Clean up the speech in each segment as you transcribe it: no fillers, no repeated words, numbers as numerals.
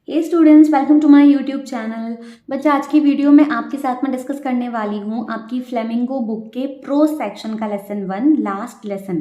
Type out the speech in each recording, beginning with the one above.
Hey students, welcome to my YouTube channel. बच्चा, आज की वीडियो में आपके साथ में डिस्कस करने वाली हूँ आपकी फ्लेमिंगो बुक के प्रोज सेक्शन का लेसन 1 लास्ट लेसन।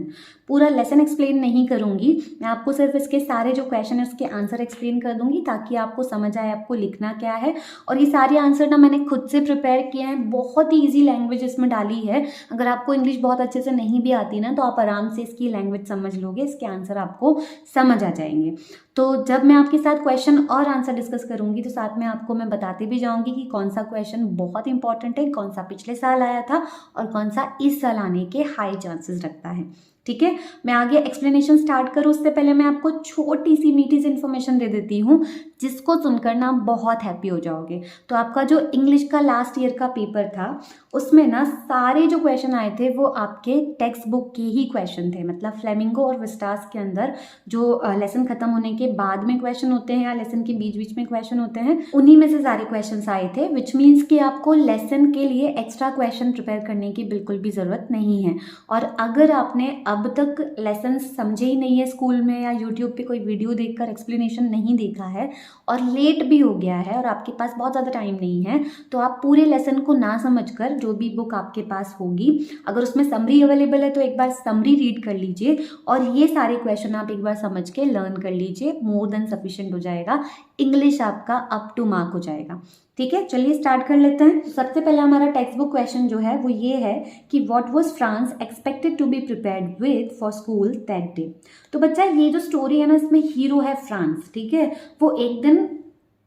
पूरा लेसन एक्सप्लेन नहीं करूँगी मैं, आपको सिर्फ इसके सारे जो क्वेश्चन है उसके आंसर एक्सप्लेन कर दूँगी ताकि आपको समझ आए आपको लिखना क्या है। और ये सारे आंसर ना मैंने खुद से प्रिपेयर किए हैं, बहुत ही ईजी लैंग्वेज इसमें डाली है। अगर आपको इंग्लिश बहुत अच्छे से नहीं भी आती ना तो आप आराम से इसकी लैंग्वेज समझ लोगे, इसके आंसर आपको समझ आ जाएंगे। तो जब मैं आपके साथ क्वेश्चन और आंसर डिस्कस करूंगी तो साथ में आपको मैं बताते भी जाऊंगी कि कौन सा क्वेश्चन बहुत इंपॉर्टेंट है, कौन सा पिछले साल आया था और कौन सा इस साल आने के हाई चांसेस रखता है। ठीक है, मैं आगे एक्सप्लेनेशन स्टार्ट करूँ उससे पहले मैं आपको छोटी सी मीठी सी इन्फॉर्मेशन दे देती हूँ जिसको सुनकर ना बहुत हैप्पी हो जाओगे। तो आपका जो इंग्लिश का लास्ट ईयर का पेपर था उसमें ना सारे जो क्वेश्चन आए थे वो आपके टेक्स्ट बुक के ही क्वेश्चन थे। मतलब फ्लेमिंगो और विस्टास के अंदर जो लेसन खत्म होने के बाद में क्वेश्चन होते हैं या लेसन के बीच बीच में क्वेश्चन होते हैं, उन्हीं में से सारे क्वेश्चन आए थे। विच मीन्स कि आपको लेसन के लिए एक्स्ट्रा क्वेश्चन प्रिपेयर करने की बिल्कुल भी ज़रूरत नहीं है। और अगर आपने अब तक लेसन समझे ही नहीं है स्कूल में या यूट्यूब पे कोई वीडियो देखकर एक्सप्लेनेशन नहीं देखा है और लेट भी हो गया है और आपके पास बहुत ज़्यादा टाइम नहीं है, तो आप पूरे लेसन को ना समझकर जो भी बुक आपके पास होगी, अगर उसमें समरी अवेलेबल है तो एक बार समरी रीड कर लीजिए और ये सारे क्वेश्चन आप एक बार समझ के लर्न कर लीजिए। मोर देन सफिशिएंट हो जाएगा, इंग्लिश आपका अप टू मार्क हो जाएगा। ठीक है, चलिए स्टार्ट कर लेते हैं। सबसे पहले हमारा टेक्स्ट बुक क्वेश्चन जो है वो ये है कि what was Franz expected to be prepared with for school that day. तो बच्चा, ये जो स्टोरी है ना इसमें हीरो है फ्रांस। ठीक है, वो एक दिन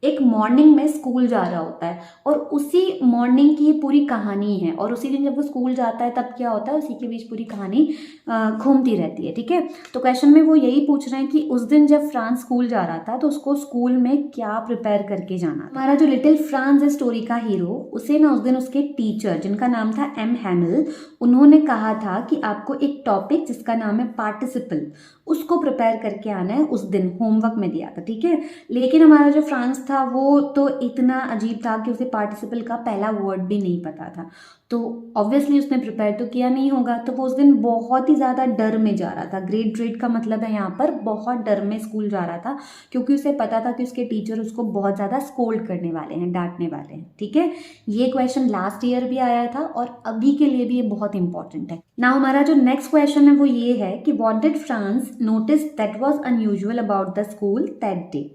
एक मॉर्निंग में स्कूल जा रहा होता है और उसी मॉर्निंग की पूरी कहानी है और उसी दिन जब वो स्कूल जाता है तब क्या होता है उसी के बीच पूरी कहानी घूमती रहती है। ठीक है, तो क्वेश्चन में वो यही पूछ रहे हैं कि उस दिन जब फ्रांस स्कूल जा रहा था तो उसको स्कूल में क्या प्रिपेयर करके जाना। हमारा जो लिटिल फ्रांस है स्टोरी का हीरो, उसे ना उस दिन उसके टीचर जिनका नाम था एम हैमिल, उन्होंने कहा था कि आपको एक टॉपिक जिसका नाम है पार्टिसिपल उसको प्रिपेयर करके आना है। उस दिन होमवर्क में दिया था। ठीक है, लेकिन हमारा जो फ्रांस था वो तो इतना अजीब था कि उसे पार्टिसिपल का पहला वर्ड भी नहीं पता था, तो ऑब्वियसली उसने प्रिपेयर तो किया नहीं होगा। तो वो उस दिन बहुत ही ज़्यादा डर में जा रहा था। ग्रेट ड्रेड का मतलब है यहाँ पर बहुत डर में स्कूल जा रहा था, क्योंकि उसे पता था कि उसके टीचर उसको बहुत ज़्यादा स्कोल्ड करने वाले हैं, डांटने वाले हैं। ठीक है, ये क्वेश्चन लास्ट ईयर भी आया था और अभी के लिए भी ये बहुत इंपॉर्टेंट है। नाउ हमारा जो नेक्स्ट क्वेश्चन है वो ये है कि what did France notice that was unusual about the school that day.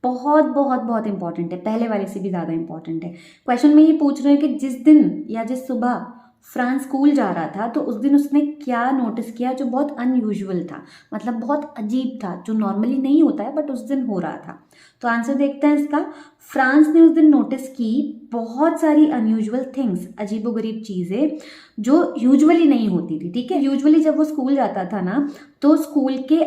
बहुत बहुत बहुत इंपॉर्टेंट है, पहले वाले से भी ज़्यादा इंपॉर्टेंट है। क्वेश्चन में ये पूछ रहे हैं कि जिस दिन या जिस सुबह फ्रांस स्कूल जा रहा था तो उस दिन उसने क्या नोटिस किया जो बहुत अनयूजुअल था, मतलब बहुत अजीब था, जो नॉर्मली नहीं होता है बट उस दिन हो रहा था। तो आंसर देखते हैं इसका। फ्रांस ने उस दिन नोटिस की बहुत सारी अनयूजुअल थिंग्स, अजीबोगरीब चीज़ें जो यूजुअली नहीं होती थी। ठीक है, यूजुअली जब वो स्कूल जाता था ना तो स्कूल के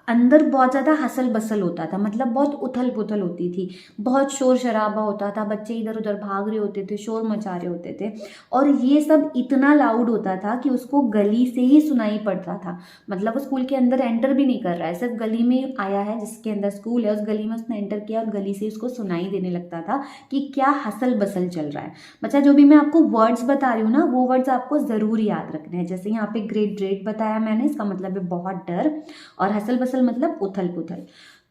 अंदर बहुत ज़्यादा हसल बसल होता था, मतलब बहुत उथल पुथल होती थी, बहुत शोर शराबा होता था, बच्चे इधर उधर भाग रहे होते थे, शोर मचा रहे होते थे और ये सब इतना लाउड होता था कि उसको गली से ही सुनाई पड़ता था। मतलब वो स्कूल के अंदर एंटर भी नहीं कर रहा है, सिर्फ गली में आया है जिसके अंदर स्कूल है, उस गली में उसने एंटर किया और गली से उसको सुनाई देने लगता था कि क्या हसल बसल चल रहा है। बच्चा, जो भी मैं आपको वर्ड्स बता रही हूँ ना वो वर्ड्स आपको ज़रूर याद रखने हैं। जैसे यहाँ पे ग्रेट ड्रेड बताया मैंने, इसका मतलब है बहुत डर, और हसल बसल मतलब उथल पुथल।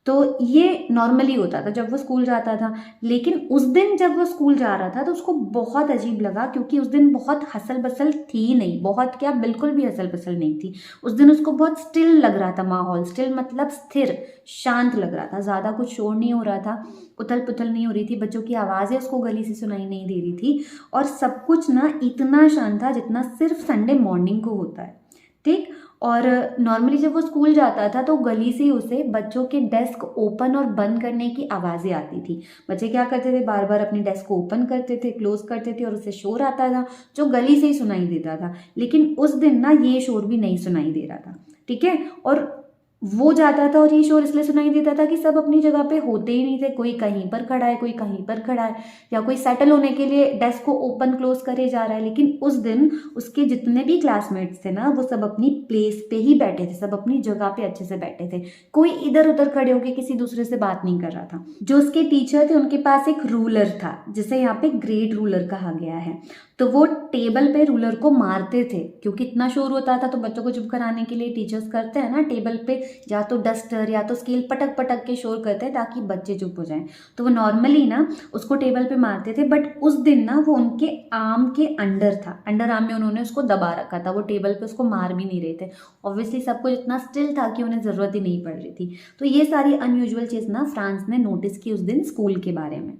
तो ये नॉर्मली होता था जब वो स्कूल जाता था, लेकिन उस दिन जब वो स्कूल जा रहा था तो उसको बहुत अजीब लगा, क्योंकि उस दिन बहुत हसल बसल थी नहीं, बहुत क्या बिल्कुल भी हसल बसल नहीं थी। उस दिन उसको बहुत स्टिल लग रहा था माहौल, स्टिल मतलब स्थिर, शांत लग रहा था, ज़्यादा कुछ शोर नहीं हो रहा था, उथल पुथल नहीं हो रही थी, बच्चों की आवाज़ें उसको गली से सुनाई नहीं दे रही थी और सब कुछ ना इतना शांत था जितना सिर्फ संडे मॉर्निंग को होता है। ठीक, और नॉर्मली जब वो स्कूल जाता था तो गली से उसे बच्चों के डेस्क ओपन और बंद करने की आवाज़ें आती थी। बच्चे क्या करते थे, बार बार अपनी डेस्क को ओपन करते थे, क्लोज करते थे और उससे शोर आता था जो गली से ही सुनाई देता था। लेकिन उस दिन ना ये शोर भी नहीं सुनाई दे रहा था। ठीक है, और वो जाता था और ये शोर इसलिए सुनाई देता था कि सब अपनी जगह पे होते ही नहीं थे, कोई कहीं पर खड़ा है, कोई कहीं पर खड़ा है, या कोई सेटल होने के लिए डेस्क को ओपन क्लोज करे जा रहा है। लेकिन उस दिन उसके जितने भी क्लासमेट्स थे ना वो सब अपनी प्लेस पे ही बैठे थे, सब अपनी जगह पे अच्छे से बैठे थे, कोई इधर उधर खड़े होकर किसी दूसरे से बात नहीं कर रहा था। जो उसके टीचर थे उनके पास एक रूलर था जिसे यहाँ पे ग्रेट रूलर कहा गया है। तो वो टेबल पे रूलर को मारते थे, क्योंकि इतना शोर होता था तो बच्चों को चुप कराने के लिए टीचर्स करते हैं ना, टेबल पे या तो डस्टर या तो स्केल पटक पटक के शोर करते हैं ताकि बच्चे चुप हो जाएं। तो वो नॉर्मली ना उसको टेबल पे मारते थे, बट उस दिन ना वो उनके आर्म के अंडर था, अंडर आर्म में उन्होंने उसको दबा रखा था, वो टेबल पे उसको मार भी नहीं रहे थे। ऑब्वियसली सब कुछ इतना स्टिल था कि उन्हें ज़रूरत ही नहीं पड़ रही थी। तो ये सारी अनयूजुअल चीज़ ना फ्रांस ने नोटिस की उस दिन स्कूल के बारे में।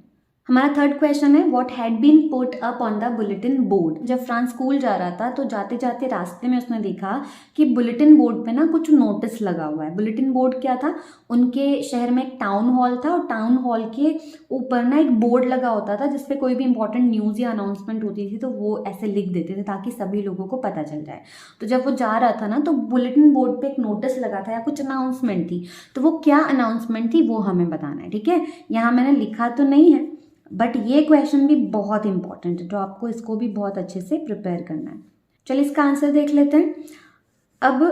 हमारा थर्ड क्वेश्चन है, what had been put up on the bulletin board. जब फ्रांस स्कूल जा रहा था तो जाते जाते रास्ते में उसने देखा कि बुलेटिन बोर्ड पे ना कुछ नोटिस लगा हुआ है। बुलेटिन बोर्ड क्या था, उनके शहर में एक टाउन हॉल था और टाउन हॉल के ऊपर ना एक बोर्ड लगा होता था जिसपे कोई भी इंपॉर्टेंट न्यूज़ या अनाउंसमेंट होती थी तो वो ऐसे लिख देते थे ताकि सभी लोगों को पता चल जाए। तो जब वो जा रहा था ना तो बुलेटिन बोर्ड पे एक नोटिस लगा था या कुछ अनाउंसमेंट थी, तो वो क्या अनाउंसमेंट थी वो हमें बताना है। ठीक है, यहाँ मैंने लिखा तो नहीं है, बट ये क्वेश्चन भी बहुत इंपॉर्टेंट है तो आपको इसको भी बहुत अच्छे से प्रिपेयर करना है। चलिए इसका आंसर देख लेते हैं। अब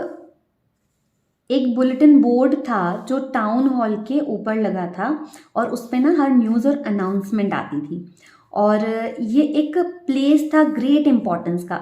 एक बुलेटिन बोर्ड था जो टाउन हॉल के ऊपर लगा था और उस पर ना हर न्यूज़ और अनाउंसमेंट आती थी, और ये एक प्लेस था ग्रेट इंपॉर्टेंस का।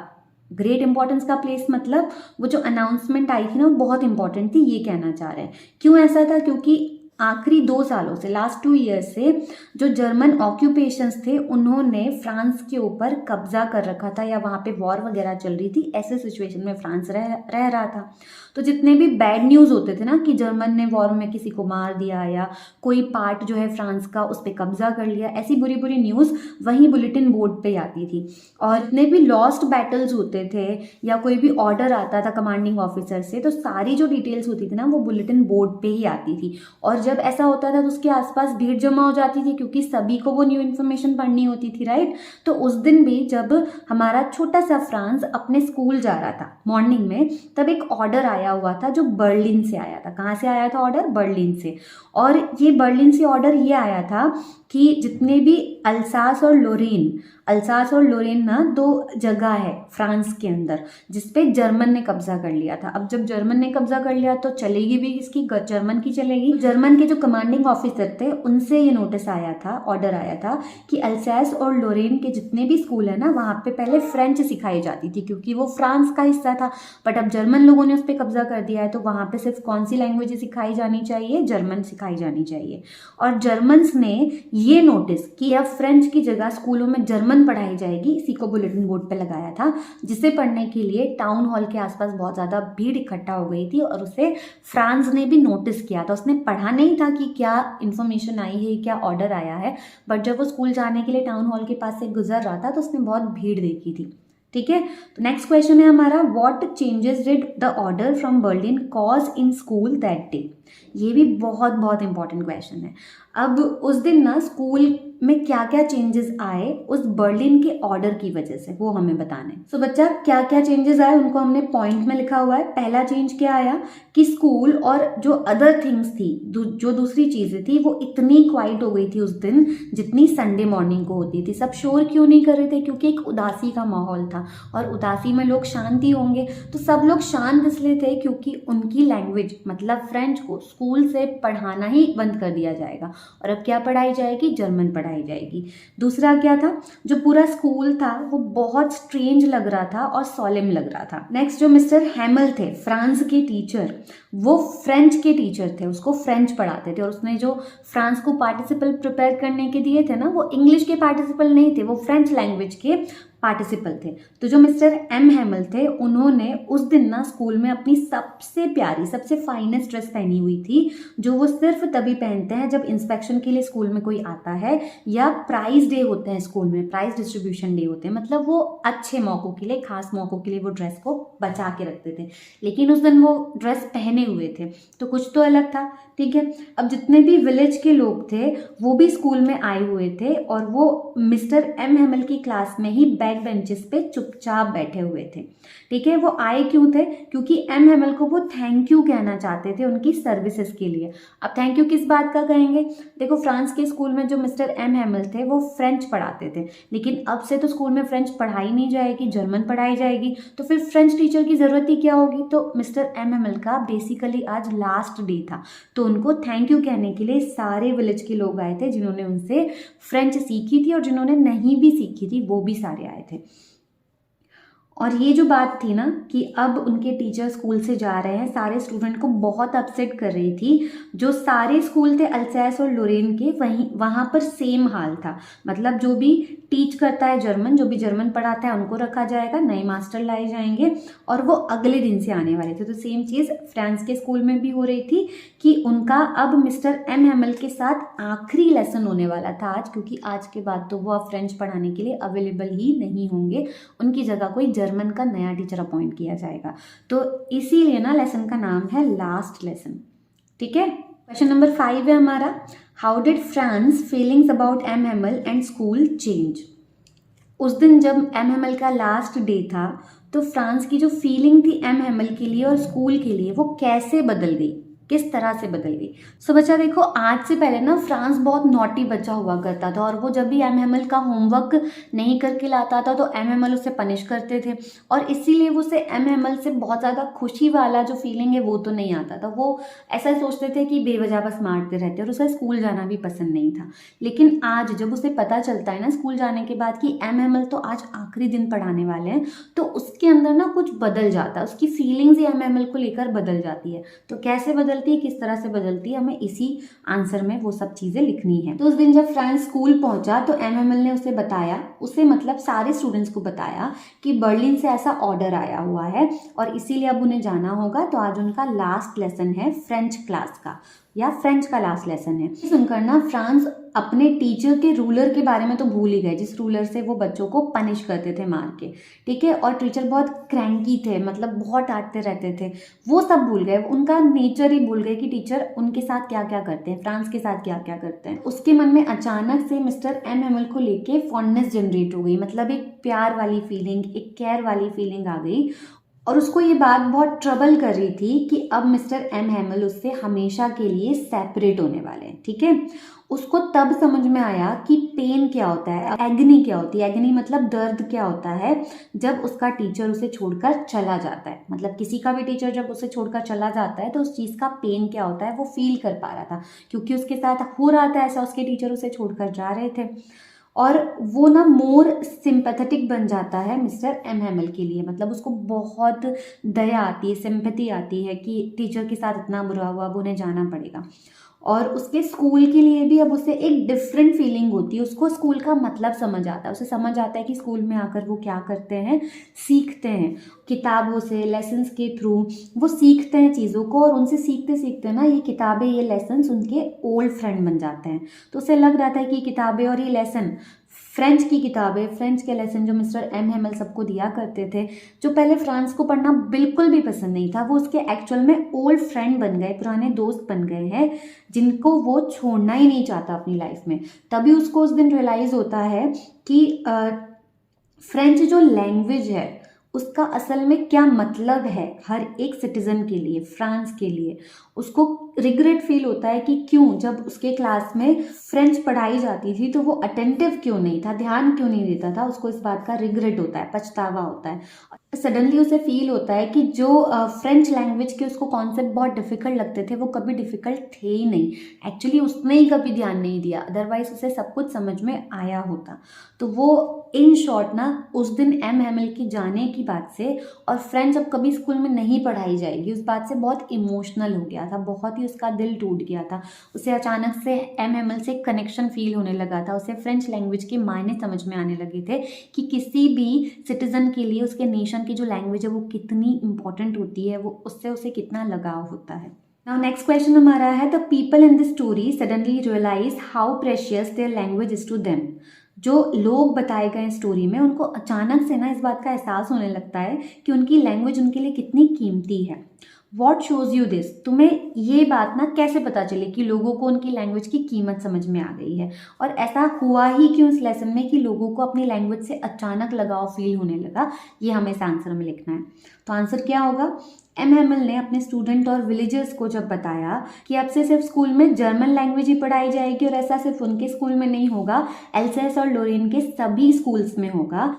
ग्रेट इंपॉर्टेंस का प्लेस मतलब वो जो अनाउंसमेंट आई थी ना वो बहुत इंपॉर्टेंट थी, ये कहना चाह रहे हैं। क्यों ऐसा था, क्योंकि आखिरी 2 सालों से, लास्ट 2 ईयर्स से जो जर्मन ऑक्यूपेशंस थे उन्होंने फ्रांस के ऊपर कब्जा कर रखा था या वहाँ पे वॉर वगैरह चल रही थी। ऐसे सिचुएशन में फ्रांस रह रहा था। तो जितने भी बैड न्यूज़ होते थे ना कि जर्मन ने वॉर में किसी को मार दिया या कोई पार्ट जो है फ्रांस का उस पर कब्जा कर लिया, ऐसी बुरी बुरी न्यूज़ वहीं बुलेटिन बोर्ड पे आती थी। और जितने भी लॉस्ट बैटल्स होते थे या कोई भी ऑर्डर आता था कमांडिंग ऑफिसर से, तो सारी जो डिटेल्स होती थी ना वो बुलेटिन बोर्ड पे ही आती थी। और जब ऐसा होता था तो उसके आसपास भीड़ जमा हो जाती थी क्योंकि सभी को वो न्यू इन्फॉर्मेशन पढ़नी होती थी, राइट। तो उस दिन भी जब हमारा छोटा सा फ्रांस अपने स्कूल जा रहा था मॉर्निंग में, तब एक ऑर्डर आया हुआ था जो बर्लिन से आया था। कहाँ से आया था ऑर्डर? बर्लिन से। और ये बर्लिन से ऑर्डर ये आया था कि जितने भी अल्सास और लोरेन ना 2 जगह है फ्रांस के अंदर जिसपे जर्मन ने कब्जा कर लिया था। अब जब जर्मन ने कब्जा कर लिया तो चलेगी भी इसकी, जर्मन की चलेगी। जर्मन के जो कमांडिंग ऑफिसर थे उनसे ये नोटिस आया था, ऑर्डर आया था कि अल्सास और लोरेन के जितने भी स्कूल है ना वहाँ पे पहले फ्रेंच सिखाई जाती थी क्योंकि वो फ्रांस का हिस्सा था। बट अब जर्मन लोगों ने उस पर कब्जा कर दिया है तो वहाँ पे सिर्फ कौन सी लैंग्वेज सिखाई जानी चाहिए? जर्मन सिखाई जानी चाहिए। और जर्मन्स ने ये नोटिस कि अब फ्रेंच की जगह स्कूलों में जर्मन पढ़ाई जाएगी, इसी को बुलेटिन बोर्ड पे लगाया था, जिसे पढ़ने के लिए टाउन हॉल के आसपास बहुत ज़्यादा भीड़ इकट्ठा हो गई थी और उसे फ्रांस ने भी नोटिस किया था। उसने पढ़ा नहीं था कि क्या इन्फॉर्मेशन आई है, क्या ऑर्डर आया है, बट जब वो स्कूल जाने के लिए टाउन हॉल के पास से गुजर रहा था तो उसने बहुत भीड़ देखी थी। ठीक है, तो नेक्स्ट क्वेश्चन है हमारा, what changes did the order from Berlin cause in school that day. ये भी बहुत बहुत इंपॉर्टेंट क्वेश्चन है। अब उस दिन ना स्कूल में क्या क्या चेंजेस आए उस बर्लिन के ऑर्डर की वजह से, वो हमें बताना है। सो बच्चा, क्या क्या चेंजेस आए उनको हमने पॉइंट में लिखा हुआ है। पहला चेंज क्या आया कि स्कूल और जो अदर थिंग्स थी, जो दूसरी चीज़ें थी, वो इतनी क्वाइट हो गई थी उस दिन जितनी संडे मॉर्निंग को होती थी। सब शोर क्यों नहीं कर रहे थे? क्योंकि एक उदासी का माहौल था और उदासी में लोग शांति होंगे। तो सब लोग शांत इसलिए थे क्योंकि उनकी लैंग्वेज मतलब फ्रेंच को स्कूल से पढ़ाना ही बंद कर दिया जाएगा और अब क्या पढ़ाई जाएगी? जर्मन पढ़ाई जाएगी। दूसरा क्या था, जो पूरा स्कूल था वो बहुत स्ट्रेंज लग रहा था और सॉलेम लग रहा था। नेक्स्ट, जो मिस्टर हैमल थे फ्रांस के टीचर, वो फ्रेंच के टीचर थे, उसको फ्रेंच पढ़ाते थे और उसने जो फ्रांस को पार्टिसिपल प्रिपेयर करने के दिए थे ना वो इंग्लिश के पार्टिसिपल नहीं थे, वो फ्रेंच लैंग्वेज के पार्टिसिपल थे। तो जो मिस्टर एम हैमल थे उन्होंने उस दिन ना स्कूल में अपनी सबसे प्यारी सबसे फाइनेस्ट ड्रेस पहनी हुई थी जो वो सिर्फ तभी पहनते हैं जब इंस्पेक्शन के लिए स्कूल में कोई आता है या प्राइज डे होते हैं, स्कूल में प्राइज डिस्ट्रीब्यूशन डे होते हैं, मतलब वो अच्छे मौकों के लिए, खास मौकों के लिए वो ड्रेस को बचा के रखते थे। लेकिन उस दिन वो ड्रेस पहने हुए थे तो कुछ तो अलग था। ठीक है, अब जितने भी विलेज के लोग थे वो भी स्कूल में आए हुए थे और वो मिस्टर एम हैमल की क्लास में ही बैक बेंचेस पे चुपचाप बैठे हुए थे। ठीक है, वो आए क्यों थे? क्योंकि एम हैमल को वो थैंक यू कहना चाहते थे उनकी सर्विसेज के लिए। अब थैंक यू किस बात का कहेंगे? देखो, फ्रांस के स्कूल में जो मिस्टर एम हैमल थे वो फ्रेंच पढ़ाते थे, लेकिन अब से तो स्कूल में फ्रेंच पढ़ाई नहीं जाएगी, जर्मन पढ़ाई जाएगी, तो फिर फ्रेंच टीचर की ज़रूरत ही क्या होगी? तो मिस्टर एम हैमल का बेसिकली आज लास्ट डे था, तो उनको थैंक यू कहने के लिए सारे विलेज के लोग आए थे जिन्होंने उनसे फ्रेंच सीखी थी और जिन्होंने नहीं भी सीखी थी वो भी सारे आए थे। और ये जो बात थी ना कि अब उनके टीचर स्कूल से जा रहे हैं, सारे स्टूडेंट को बहुत अपसेट कर रही थी। जो सारे स्कूल थे अल्सैस और लोरेन के, वहीं वहाँ पर सेम हाल था। मतलब जो भी टीच करता है जर्मन, जो भी जर्मन पढ़ाता है उनको रखा जाएगा, नए मास्टर लाए जाएंगे और वो अगले दिन से आने वाले थे। तो सेम चीज़ फ्रांस के स्कूल में भी हो रही थी कि उनका अब मिस्टर एम हैमल के साथ आखिरी लेसन होने वाला था आज, क्योंकि आज के बाद तो वो अब फ्रेंच पढ़ाने के लिए अवेलेबल ही नहीं होंगे। उनकी जगह कोई जर्मन का नया टीचर अपॉइंट किया जाएगा। तो इसीलिए ना लेसन का नाम है लास्ट लेसन। ठीक है, क्वेश्चन नंबर 5 है हमारा, how did Franz feelings about M Hamel and school change. उस दिन जब एम हैमल का लास्ट डे था तो फ्रांस की जो फीलिंग थी एम हैमल के लिए और स्कूल के लिए वो कैसे बदल गई, किस तरह से बदल गई। सो बच्चा देखो, आज से पहले ना फ्रांस बहुत नॉटी बच्चा हुआ करता था और वो जब भी एम हैमल का होमवर्क नहीं करके लाता था तो एम हैमल उसे पनिश करते थे और इसीलिए वो उसे एम हैमल से बहुत ज़्यादा खुशी वाला जो फीलिंग है वो तो नहीं आता था। वो ऐसा सोचते थे कि बेवजह बस मारते रहते और उसे स्कूल जाना भी पसंद नहीं था। लेकिन आज जब उसे पता चलता है ना स्कूल जाने के बाद कि एम हैमल तो आज आखिरी दिन पढ़ाने वाले हैं, तो उसके अंदर ना कुछ बदल जाता है, उसकी फीलिंग्स एम हैमल को लेकर बदल जाती है। तो कैसे बदलती है, किस तरह से बदलती है, हमें इसी आंसर में वो सब चीजें लिखनी है। तो उस दिन जब फ्रांस स्कूल पहुंचा तो एम हैमल ने उसे बताया, उसे मतलब सारे स्टूडेंट्स को बताया कि बर्लिन से ऐसा ऑर्डर आया हुआ है और इसीलिए अब उन्हें जाना होगा। तो आज उनका लास्ट लेसन है फ्रेंच क्लास का, या फ्रेंच का लास्ट लेसन है। सुनकर ना फ्रांस अपने टीचर के रूलर के बारे में तो भूल ही गए, जिस रूलर से वो बच्चों को पनिश करते थे मार के। ठीक है, और टीचर बहुत क्रैंकी थे, मतलब बहुत डांटते रहते थे, वो सब भूल गए, उनका नेचर ही भूल गए कि टीचर उनके साथ क्या क्या करते हैं, फ्रांस के साथ क्या क्या करते हैं। उसके मन में अचानक से मिस्टर एम हैमल को लेके फॉन्डनेस जनरेट हो गई, मतलब एक प्यार वाली फीलिंग, एक केयर वाली फीलिंग आ गई। और उसको ये बात बहुत ट्रबल कर रही थी कि अब मिस्टर एम हैमल उससे हमेशा के लिए सेपरेट होने वाले हैं। ठीक है, उसको तब समझ में आया कि पेन क्या होता है, एग्नी क्या होती है। एग्नी मतलब दर्द क्या होता है जब उसका टीचर उसे छोड़कर चला जाता है। मतलब किसी का भी टीचर जब उसे छोड़कर चला जाता है तो उस चीज़ का पेन क्या होता है वो फील कर पा रहा था, क्योंकि उसके साथ हो रहा था ऐसा, उसके टीचर उसे छोड़कर जा रहे थे। और वो ना मोर सिंपैथेटिक बन जाता है मिस्टर एम हैमल के लिए, मतलब उसको बहुत दया आती है, सिंपैथी आती है कि टीचर के साथ इतना बुरा हुआ, अब उन्हें जाना पड़ेगा। और उसके स्कूल के लिए भी अब उसे एक डिफरेंट फीलिंग होती है, उसको स्कूल का मतलब समझ आता है, उसे समझ आता है कि स्कूल में आकर वो क्या करते हैं, सीखते हैं किताबों से, लेसन्स के थ्रू वो सीखते हैं चीज़ों को, और उनसे सीखते सीखते ना ये किताबें, ये लेसन्स उनके ओल्ड फ्रेंड बन जाते हैं। तो उसे लग रहा था कि किताबें और ये लेसन, फ्रेंच की किताबें, फ्रेंच के लेसन जो मिस्टर एम हैमल सबको दिया करते थे, जो पहले फ्रांस को पढ़ना बिल्कुल भी पसंद नहीं था, वो उसके एक्चुअल में ओल्ड फ्रेंड बन गए, पुराने दोस्त बन गए हैं जिनको वो छोड़ना ही नहीं चाहता अपनी लाइफ में। तभी उसको उस दिन रियलाइज़ होता है कि फ्रेंच जो लैंग्वेज है उसका असल में क्या मतलब है हर एक सिटीज़न के लिए, फ्रांस के लिए। उसको रिग्रेट फील होता है कि क्यों जब उसके क्लास में फ्रेंच पढ़ाई जाती थी तो वो अटेंटिव क्यों नहीं था, ध्यान क्यों नहीं देता था। उसको इस बात का रिग्रेट होता है, पछतावा होता है। सडनली उसे फील होता है कि जो फ्रेंच लैंग्वेज के उसको कॉन्सेप्ट बहुत डिफ़िकल्ट लगते थे वो कभी डिफ़िकल्ट थे ही नहीं, एक्चुअली उसने ही कभी ध्यान नहीं दिया, अदरवाइज उसे सब कुछ समझ में आया होता। तो वो इन शॉर्ट ना उस दिन एम हैमल की जाने की बात से और फ्रेंच अब कभी स्कूल में नहीं पढ़ाई जाएगी उस बात से बहुत इमोशनल हो गया था, बहुत ही उसका दिल टूट गया था। उसे अचानक से एम हैमल से कनेक्शन फील होने लगा था, उसे फ्रेंच लैंग्वेज के मायने समझ में आने लगे थे कि किसी भी सिटीज़न के लिए उसके नेशन की जो लैंग्वेज है वो कितनी इंपॉर्टेंट होती है, वो उससे उसे कितना लगाव होता है। नाउ नेक्स्ट क्वेश्चन हमारा है, the people in this story suddenly realise how precious their language is to them. जो लोग बताए गए स्टोरी में उनको अचानक से ना इस बात का एहसास होने लगता है कि उनकी लैंग्वेज उनके लिए कितनी कीमती है। वॉट शोज़ यू दिस, तुम्हें ये बात ना कैसे पता चले कि लोगों को उनकी लैंग्वेज की कीमत समझ में आ गई है, और ऐसा हुआ ही क्यों इस लेसन में कि लोगों को अपनी लैंग्वेज से अचानक लगाव फील होने लगा, ये हमें इस आंसर में लिखना है। तो आंसर क्या होगा, एम हैमल ने अपने स्टूडेंट और विलेजर्स को जब बताया कि अब से सिर्फ स्कूल में जर्मन लैंग्वेज ही पढ़ाई जाएगी और ऐसा सिर्फ उनके स्कूल में नहीं होगा, एल्सेस और लोरेन के सभी स्कूल्स में होगा,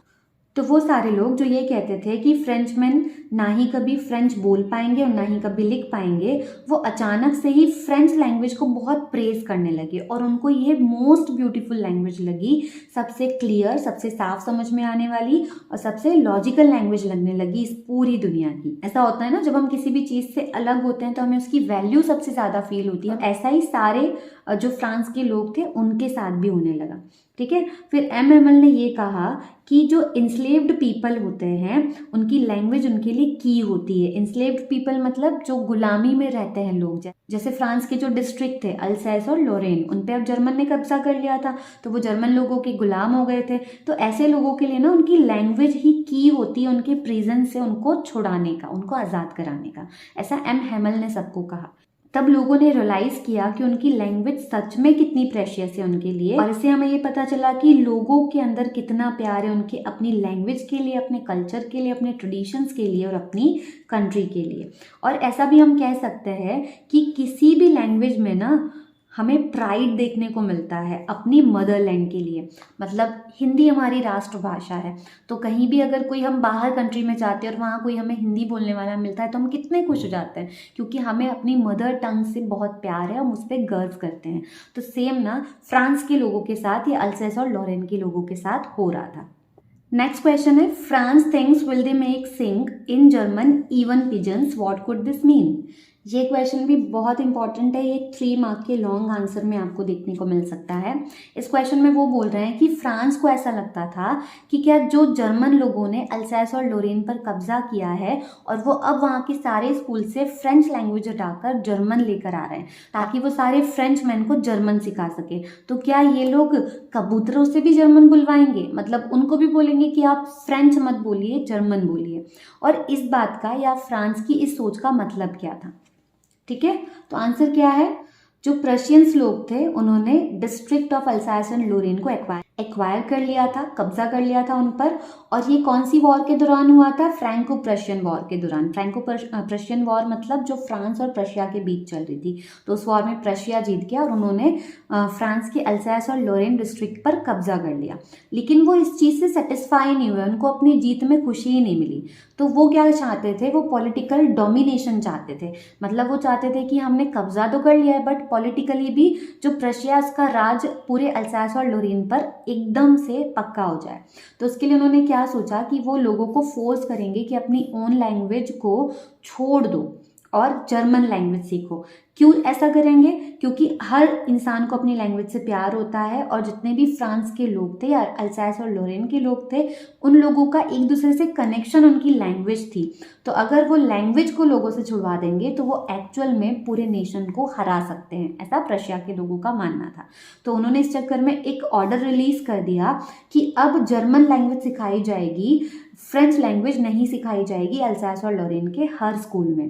तो वो सारे लोग जो ये कहते थे कि फ्रेंचमैन ना ही कभी फ्रेंच बोल पाएंगे और ना ही कभी लिख पाएंगे, वो अचानक से ही फ्रेंच लैंग्वेज को बहुत प्रेज करने लगे और उनको ये मोस्ट ब्यूटीफुल लैंग्वेज लगी, सबसे क्लियर, सबसे साफ समझ में आने वाली और सबसे लॉजिकल लैंग्वेज लगने लगी इस पूरी दुनिया की। ऐसा होता है ना, जब हम किसी भी चीज़ से अलग होते हैं तो हमें उसकी वैल्यू सबसे ज़्यादा फील होती है। ऐसा ही सारे जो फ्रांस के लोग थे उनके साथ भी होने लगा। ठीक है, फिर एम एमल ने ये कहा कि जो इंस्लेव्ड पीपल होते हैं उनकी लैंग्वेज उनके लिए की होती है। इंस्लेव्ड पीपल मतलब जो गुलामी में रहते हैं लोग, जैसे फ्रांस के जो डिस्ट्रिक्ट थे अल्सैस और लोरेन, उन पे अब जर्मन ने कब्जा कर लिया था, तो वो जर्मन लोगों के गुलाम हो गए थे। तो ऐसे लोगों के लिए ना उनकी लैंग्वेज ही की होती है उनके प्रिजन से उनको छुड़ाने का, उनको आज़ाद कराने का। ऐसा एम हेमल ने सबको कहा। तब लोगों ने रियलाइज किया कि उनकी लैंग्वेज सच में कितनी प्रेशियस है उनके लिए, और इससे हमें ये पता चला कि लोगों के अंदर कितना प्यार है उनके अपनी लैंग्वेज के लिए, अपने कल्चर के लिए, अपने ट्रेडिशंस के लिए और अपनी कंट्री के लिए। और ऐसा भी हम कह सकते हैं कि किसी भी लैंग्वेज में ना हमें प्राइड देखने को मिलता है अपनी मदरलैंड के लिए। मतलब हिंदी हमारी राष्ट्रभाषा है, तो कहीं भी अगर कोई हम बाहर कंट्री में जाते हैं और वहाँ कोई हमें हिंदी बोलने वाला मिलता है तो हम कितने खुश हो जाते हैं, क्योंकि हमें अपनी मदर टंग से बहुत प्यार है, हम उस पर गर्व करते हैं। तो सेम ना फ्रांस के लोगों के साथ या अल्सैस और लोरेन के लोगों के साथ हो रहा था। नेक्स्ट क्वेश्चन है, Franz thinks will they make sing in German even pigeons, what could this mean. ये क्वेश्चन भी बहुत इंपॉर्टेंट है, ये 3 मार्क के लॉन्ग आंसर में आपको देखने को मिल सकता है। इस क्वेश्चन में वो बोल रहे हैं कि फ्रांस को ऐसा लगता था कि क्या जो जर्मन लोगों ने अल्सैस और लोरेन पर कब्जा किया है और वो अब वहाँ के सारे स्कूल से फ्रेंच लैंग्वेज हटाकर जर्मन लेकर आ रहे हैं ताकि वो सारे फ्रेंच मैन को जर्मन सिखा सके, तो क्या ये लोग कबूतरों से भी जर्मन बुलवाएंगे, मतलब उनको भी बोलेंगे कि आप फ्रेंच मत बोलिए, जर्मन बोलिए। और इस बात का या फ्रांस की इस सोच का मतलब क्या था। ठीक है, तो आंसर क्या है, जो प्रशियंस लोग थे उन्होंने डिस्ट्रिक्ट ऑफ अल्सैस एंड लोरेन को एक्वायर कर लिया था, कब्जा कर लिया था उन पर। और ये कौन सी वॉर के दौरान हुआ था, फ्रैंको प्रशियन वॉर के दौरान। फ्रैंको प्रशियन वॉर मतलब जो फ्रांस और प्रशिया के बीच चल रही थी, तो उस वॉर में प्रशिया जीत गया और उन्होंने फ्रांस के अल्सैस और लोरेन डिस्ट्रिक्ट पर कब्जा कर लिया। लेकिन वो इस चीज़ से सेटिस्फाई नहीं हुए, उनको अपनी जीत में खुशी ही नहीं मिली। तो वो क्या चाहते थे, वो पॉलिटिकल डोमिनेशन चाहते थे। मतलब वो चाहते थे कि हमने कब्जा तो कर लिया है बट पॉलिटिकली भी जो प्रशिया उसका राज पूरे अल्सैस और लोरेन पर एकदम से पक्का हो जाए। तो उसके लिए उन्होंने क्या सोचा कि वो लोगों को फोर्स करेंगे कि अपनी ओन लैंग्वेज को छोड़ दो और जर्मन लैंग्वेज सीखो। क्यों ऐसा करेंगे, क्योंकि हर इंसान को अपनी लैंग्वेज से प्यार होता है और जितने भी फ्रांस के लोग थे या अल्सैस और लोरेन के लोग थे उन लोगों का एक दूसरे से कनेक्शन उनकी लैंग्वेज थी। तो अगर वो लैंग्वेज को लोगों से छुड़वा देंगे तो वो एक्चुअल में पूरे नेशन को हरा सकते हैं, ऐसा प्रशिया के लोगों का मानना था। तो उन्होंने इस चक्कर में एक ऑर्डर रिलीज कर दिया कि अब जर्मन लैंग्वेज सिखाई जाएगी, फ्रेंच लैंग्वेज नहीं सिखाई जाएगी अल्सैस और लोरेन के हर स्कूल में।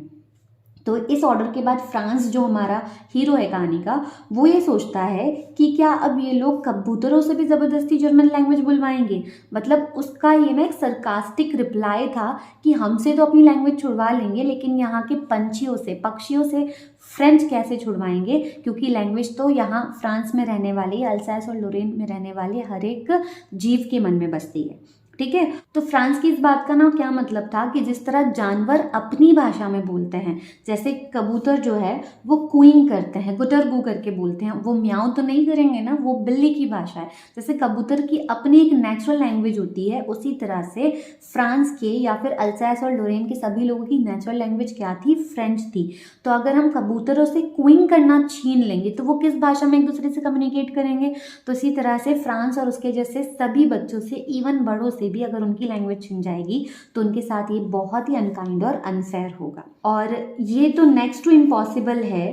तो इस ऑर्डर के बाद फ्रांस जो हमारा हीरो है कहानी का, वो ये सोचता है कि क्या अब ये लोग कबूतरों से भी ज़बरदस्ती जर्मन लैंग्वेज बुलवाएंगे। मतलब उसका ये ना एक सरकास्टिक रिप्लाई था कि हमसे तो अपनी लैंग्वेज छुड़वा लेंगे लेकिन यहाँ के पक्षियों से फ्रेंच कैसे छुड़वाएंगे, क्योंकि लैंग्वेज तो यहाँ फ्रांस में रहने वाले, अल्सैस और लोरेन में रहने वाले हर एक जीव के मन में बसती है। ठीक है, तो फ्रांस की इस बात का ना क्या मतलब था कि जिस तरह जानवर अपनी भाषा में बोलते हैं, जैसे कबूतर जो है वो कूइंग करते हैं, गुटरगू करके बोलते हैं, वो म्याऊं तो नहीं करेंगे ना, वो बिल्ली की भाषा है। जैसे कबूतर की अपनी एक नेचुरल लैंग्वेज होती है, उसी तरह से फ्रांस के या फिर अल्सैस और लोरेन के सभी लोगों की नेचुरल लैंग्वेज क्या थी, फ्रेंच थी। तो अगर हम कबूतरों से कूइंग करना छीन लेंगे तो वो किस भाषा में एक दूसरे से कम्युनिकेट करेंगे। तो इसी तरह से फ्रांस और उसके जैसे सभी बच्चों से, इवन बड़ों से भी अगर उनकी लैंग्वेज छिन जाएगी तो उनके साथ ये बहुत ही अनकाइंड और अनफेयर होगा। और ये तो नेक्स्ट टू इम्पॉसिबल है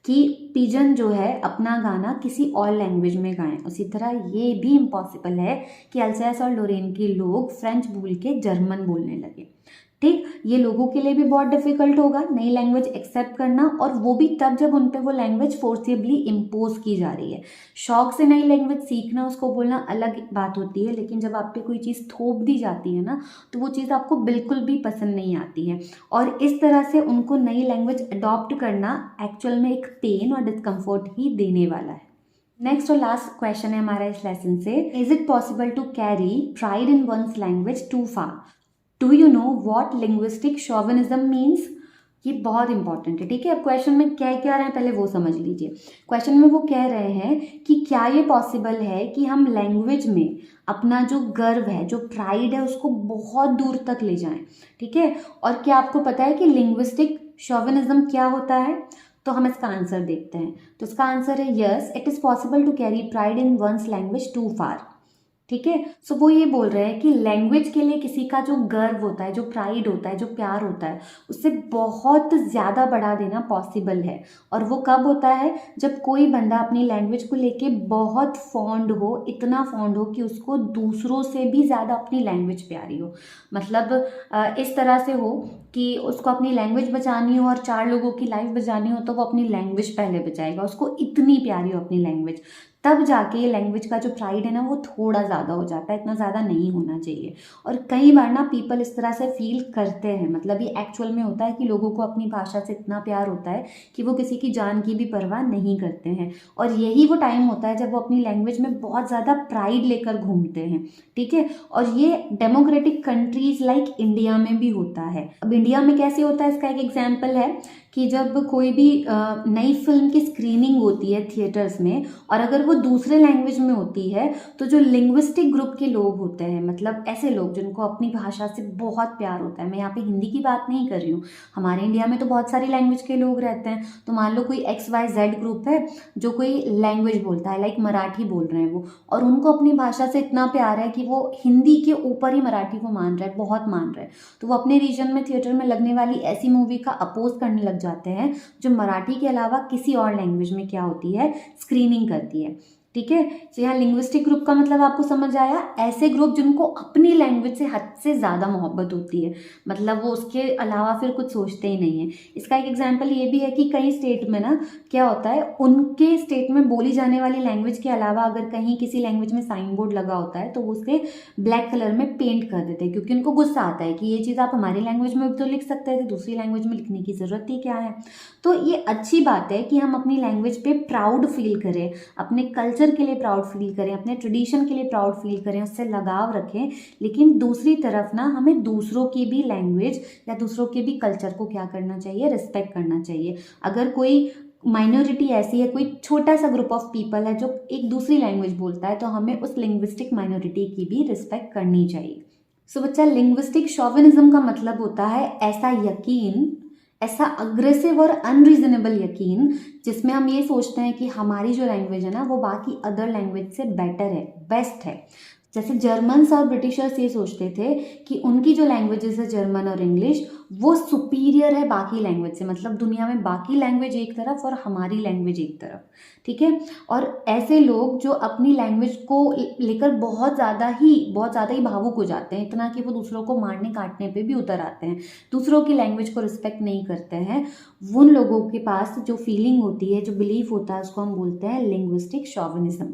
कि पिजन जो है अपना गाना किसी और लैंग्वेज में गाएं। उसी तरह ये भी इम्पॉसिबल है कि अल्सैस और लोरेन के लोग फ्रेंच भूल के जर्मन बोलने लगे। ठीक, ये लोगों के लिए भी बहुत डिफिकल्ट होगा नई लैंग्वेज एक्सेप्ट करना, और वो भी तब जब उन पे वो लैंग्वेज फोर्सिबली इम्पोज की जा रही है। शौक से नई लैंग्वेज सीखना, उसको बोलना अलग बात होती है, लेकिन जब आप पे कोई चीज़ थोप दी जाती है ना तो वो चीज़ आपको बिल्कुल भी पसंद नहीं आती है। और इस तरह से उनको नई लैंग्वेज अडॉप्ट करना एक्चुअल में एक पेन और डिस्कम्फर्ट ही देने वाला है। नेक्स्ट और लास्ट क्वेश्चन है हमारा इस लेसन से, is it possible to carry pride in one's language too far? Do you know what linguistic chauvinism means? ये बहुत इंपॉर्टेंट है, ठीक है। अब क्वेश्चन में क्या रहे हैं पहले वो समझ लीजिए। क्वेश्चन में वो कह रहे हैं कि क्या ये पॉसिबल है कि हम लैंग्वेज में अपना जो गर्व है, जो प्राइड है, उसको बहुत दूर तक ले जाएं, ठीक है। और क्या आपको पता है कि लिंग्विस्टिक शॉविनिज्म क्या होता है? तो हम इसका आंसर देखते हैं। तो इसका आंसर है yes, it is possible to carry pride in one's language too far, ठीक है। सो वो ये बोल रहे हैं कि लैंग्वेज के लिए किसी का जो गर्व होता है, जो प्राइड होता है, जो प्यार होता है, उससे बहुत ज़्यादा बढ़ा देना पॉसिबल है। और वो कब होता है? जब कोई बंदा अपनी लैंग्वेज को लेके बहुत फॉन्ड हो, इतना फॉन्ड हो कि उसको दूसरों से भी ज़्यादा अपनी लैंग्वेज प्यारी हो। मतलब इस तरह से हो कि उसको अपनी लैंग्वेज बचानी हो और 4 लोगों की लाइफ बचानी हो तो वो अपनी लैंग्वेज पहले बचाएगा, उसको इतनी प्यारी हो अपनी लैंग्वेज। तब जाके लैंग्वेज का जो प्राइड है ना वो थोड़ा ज़्यादा हो जाता है, इतना ज़्यादा नहीं होना चाहिए। और कई बार ना पीपल इस तरह से फील करते हैं, मतलब ये एक्चुअल में होता है कि लोगों को अपनी भाषा से इतना प्यार होता है कि वो किसी की जान की भी परवाह नहीं करते हैं। और यही वो टाइम होता है जब वो अपनी लैंग्वेज में बहुत ज़्यादा प्राइड लेकर घूमते हैं, ठीक है। और ये डेमोक्रेटिक कंट्रीज लाइक इंडिया में भी होता है। अब इंडिया में कैसे होता है, इसका एक एग्जाम्पल है कि जब कोई भी नई फिल्म की स्क्रीनिंग होती है थिएटर्स में और अगर वो दूसरे लैंग्वेज में होती है तो जो लिंग्विस्टिक ग्रुप के लोग होते हैं, मतलब ऐसे लोग जिनको अपनी भाषा से बहुत प्यार होता है, मैं यहाँ पे हिंदी की बात नहीं कर रही हूँ, हमारे इंडिया में तो बहुत सारी लैंग्वेज के लोग रहते हैं। तो मान लो कोई XYZ ग्रुप है जो कोई लैंग्वेज बोलता है, लाइक मराठी बोल रहे हैं वो, और उनको अपनी भाषा से इतना प्यार है कि वो हिंदी के ऊपर ही मराठी को मान रहे हैं, बहुत मान रहे हैं। तो वो अपने रीजन में थिएटर में लगने वाली ऐसी मूवी का अपोज करने लग जाते हैं जो मराठी के अलावा किसी और लैंग्वेज में क्या होती है, स्क्रीनिंग करती है, ठीक है। तो यहाँ लिंग्विस्टिक ग्रुप का मतलब आपको समझ आया, ऐसे ग्रुप जिनको अपनी लैंग्वेज से हद से ज़्यादा मोहब्बत होती है, मतलब वो उसके अलावा फिर कुछ सोचते ही नहीं है। इसका एक एग्जांपल ये भी है कि कई स्टेट में ना क्या होता है, उनके स्टेट में बोली जाने वाली लैंग्वेज के अलावा अगर कहीं किसी लैंग्वेज में साइन बोर्ड लगा होता है तो वो उसे ब्लैक कलर में पेंट कर देते हैं, क्योंकि उनको गुस्सा आता है कि ये चीज़ आप हमारी लैंग्वेज में भी तो लिख सकते थे, दूसरी लैंग्वेज में लिखने की ज़रूरत ही क्या है। तो ये अच्छी बात है कि हम अपनी लैंग्वेज पे प्राउड फील करें, अपने कल्चर के लिए प्राउड फील करें, अपने ट्रेडिशन के लिए प्राउड फील करें, उससे लगाव रखें। लेकिन दूसरी तरफ ना हमें दूसरों की भी लैंग्वेज या दूसरों के भी कल्चर को क्या करना चाहिए, रिस्पेक्ट करना चाहिए। अगर कोई माइनॉरिटी ऐसी है, कोई छोटा सा ग्रुप ऑफ पीपल है जो एक दूसरी लैंग्वेज बोलता है, तो हमें उस लिंग्विस्टिक माइनॉरिटी की भी रिस्पेक्ट करनी चाहिए। सो बच्चा, लिंग्विस्टिक शॉविनिज्म का मतलब होता है ऐसा यकीन, ऐसा अग्रेसिव और अनरीजनेबल यकीन जिसमें हम ये सोचते हैं कि हमारी जो लैंग्वेज है ना वो बाकी अदर लैंग्वेज से बेटर है, बेस्ट है। जैसे जर्मन्स और ब्रिटिशर्स ये सोचते थे कि उनकी जो लैंग्वेजेस है जर्मन और इंग्लिश वो सुपीरियर है बाकी लैंग्वेज से, मतलब दुनिया में बाकी लैंग्वेज एक तरफ और हमारी लैंग्वेज एक तरफ, ठीक है। और ऐसे लोग जो अपनी लैंग्वेज को लेकर बहुत ज़्यादा ही भावुक हो जाते हैं, इतना कि वो दूसरों को मारने काटने पे भी उतर आते हैं, दूसरों की लैंग्वेज को रिस्पेक्ट नहीं करते हैं, उन लोगों के पास जो फीलिंग होती है, जो बिलीफ होता है, उसको हम बोलते हैं लिंग्विस्टिक शॉविनिज्म।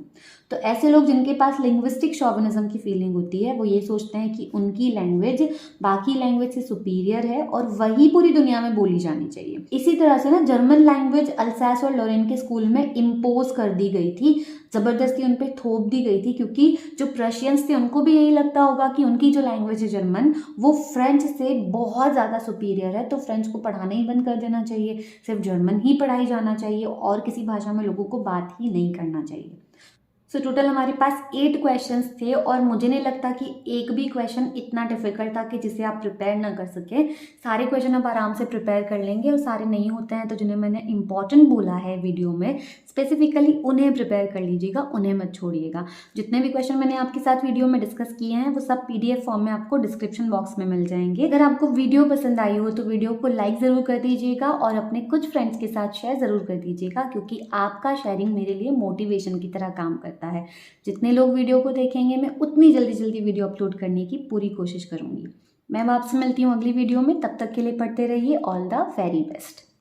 तो ऐसे लोग जिनके पास लिंग्विस्टिक शॉविनिज्म की फीलिंग होती है वो ये सोचते हैं कि उनकी लैंग्वेज बाकी लैंग्वेज से सुपीरियर है और वही पूरी दुनिया में बोली जानी चाहिए। इसी तरह से ना जर्मन लैंग्वेज अल्सैस और लॉरेन के स्कूल में इम्पोज कर दी गई थी, ज़बरदस्ती उन पर थोप दी गई थी, क्योंकि जो प्रशियंस थे उनको भी यही लगता होगा कि उनकी जो लैंग्वेज है जर्मन वो फ्रेंच से बहुत ज़्यादा सुपीरियर है, तो फ्रेंच को पढ़ाना ही बंद कर देना चाहिए, सिर्फ जर्मन ही पढ़ाई जाना चाहिए और किसी भाषा में लोगों को बात ही नहीं करना चाहिए। सो टोटल हमारे पास 8 क्वेश्चंस थे और मुझे नहीं लगता कि एक भी क्वेश्चन इतना डिफिकल्ट था कि जिसे आप प्रिपेयर ना कर सके। सारे क्वेश्चन आप आराम से प्रिपेयर कर लेंगे और सारे नहीं होते हैं तो जिन्हें मैंने इंपॉर्टेंट बोला है वीडियो में स्पेसिफिकली उन्हें प्रिपेयर कर लीजिएगा, उन्हें मत छोड़िएगा। जितने भी क्वेश्चन मैंने आपके साथ वीडियो में डिस्कस किए हैं वो सब PDF फॉर्म में आपको डिस्क्रिप्शन बॉक्स में मिल जाएंगे। अगर आपको वीडियो पसंद आई हो तो वीडियो को लाइक ज़रूर कर दीजिएगा और अपने कुछ फ्रेंड्स के साथ शेयर ज़रूर कर दीजिएगा, क्योंकि आपका शेयरिंग मेरे लिए मोटिवेशन की तरह काम करता है। जितने लोग वीडियो को देखेंगे मैं उतनी जल्दी वीडियो अपलोड करने की पूरी कोशिश करूंगी। मैं आपसे मिलती हूँ अगली वीडियो में, तब तक के लिए पढ़ते रहिए। All the very best.